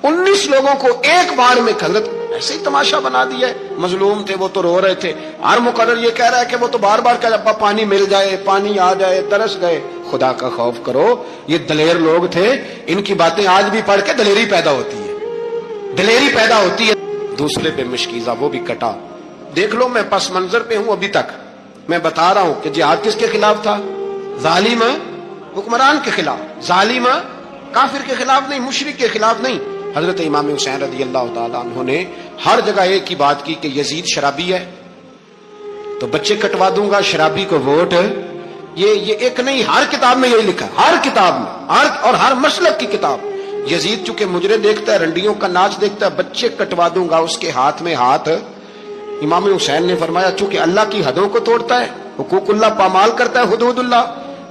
19 लोगों को एक बार में हजरत ऐसे ही तमाशा बना दिया है। मजलूम थे वो तो रो रहे थे, हर मुकर्रर ये कह रहा है कि वो तो बार बार कह अब्बा पानी मिल जाए, पानी आ जाए, तरस गए। खुदा का खौफ करो, ये दलेर लोग थे, इनकी बातें आज भी पढ़ के दलेरी पैदा होती है, दलेरी पैदा होती है। दूसरे पे मशकीजा वो भी कटा। देख लो मैं पस मंजर पे हूं अभी तक, मैं बता रहा हूं कि जिहाद किसके खिलाफ था? जालिम हुक्मरान के खिलाफ, जालिम काफिर के खिलाफ नहीं, मुशरिक के खिलाफ नहीं। हजरत इमाम हुसैन रज़ी अल्लाह ताला अन्हु ने हर जगह एक ही बात की कि यजीद शराबी है तो बच्चे कटवा दूंगा, शराबी को वोट। ये एक नहीं, हर किताब में यही लिखा, हर किताब में, हर मसलक की किताब। यजीद चूंकि मुजरे देखता है, रंडियों का नाच देखता है, बच्चे कटवा दूंगा, उसके हाथ में हाथ। इमाम हुसैन ने फरमाया चूंकि अल्लाह की हदों को तोड़ता है, हुकूकुल्लाह पामाल करता है, हुदूदुल्लाह,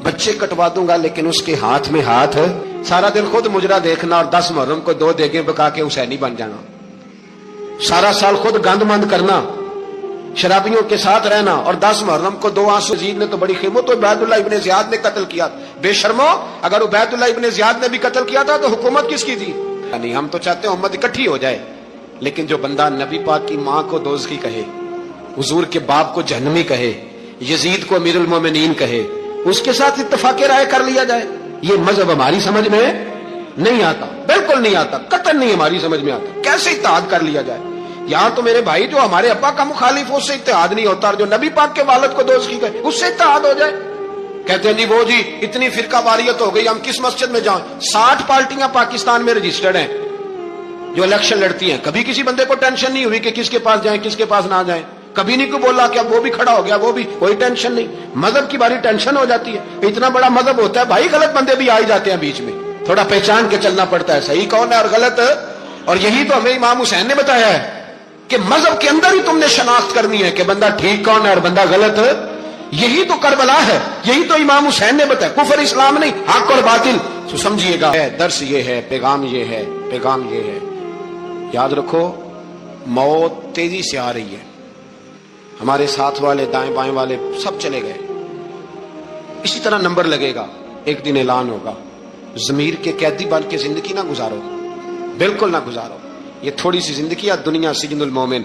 बच्चे कटवा दूंगा लेकिन उसके हाथ में हाथ। सारा दिन खुद मुजरा देखना और 10 मुहर्रम को 2 देगें पका के हुसैनी बन जाना, सारा साल खुद गंदमंद करना, शराबियों के साथ रहना और 10 मुहर्रम को 2 आंसू। यजीद ने तो बड़ी खिदमत, तो उबैदुल्लाह इब्ने ज़ियाद ने कत्ल किया। बेशर्मो, अगर उबैदुल्लाह इब्ने ज़ियाद ने भी कत्ल किया था तो हुकूमत किसकी थी? नहीं, हम तो चाहते हैं उम्मत इकट्ठी हो जाए, लेकिन जो बंदा नबी पाक की मां को दोज़खी कहे, हुजूर के बाप को जहन्नमी कहे, यजीद को अमीरुल मोमिनीन कहे, उसके साथ इत्तफाक़े राय कर लिया जाए, ये मजहब हमारी समझ में नहीं आता, बिल्कुल नहीं आता, कतई नहीं हमारी समझ में आता। कैसे इत्तेहाद कर लिया जाए? यहां तो मेरे भाई जो हमारे अब्बा का मुखालिफ हो उससे इत्तेहाद नहीं होता, और जो नबी पाक के वालिद को दोज़खी कहे उससे इत्तेहाद हो जाए। कहते हैं जी वो जी इतनी फिरका वारियत हो गई, हम किस मस्जिद में जाएं? 60 पार्टियां पाकिस्तान में रजिस्टर्ड हैं जो इलेक्शन लड़ती हैं। कभी किसी बंदे को टेंशन नहीं हुई कि किसके पास जाएं, किसके पास ना जाएं। कभी नहीं को बोला कि अब वो भी खड़ा हो गया, वो भी, कोई टेंशन नहीं। मजहब की बारी टेंशन हो जाती है। इतना बड़ा मजहब होता है भाई, गलत बंदे भी आ ही जाते हैं बीच में, थोड़ा पहचान के चलना पड़ता है, सही कौन है और गलत। और यही तो हमें इमाम हुसैन ने बताया है कि मजहब के अंदर ही तुमने शनाख्त करनी है कि बंदा ठीक कौन है और बंदा गलत। यही तो करबला है, यही तो इमाम हुसैन ने बताया, कुफर इस्लाम नहीं, हक और बातिल। तो समझिएगा, दर्स ये है, पैगाम ये है, पैगाम ये है। याद रखो, मौत तेजी से आ रही है, हमारे साथ वाले दाएं बाएं वाले सब चले गए, इसी तरह नंबर लगेगा, एक दिन ऐलान होगा। ज़मीर के कैदी बन के जिंदगी ना गुजारो, बिल्कुल ना गुजारो। ये थोड़ी सी जिंदगी है, दुनिया सिजनुल मोमिन।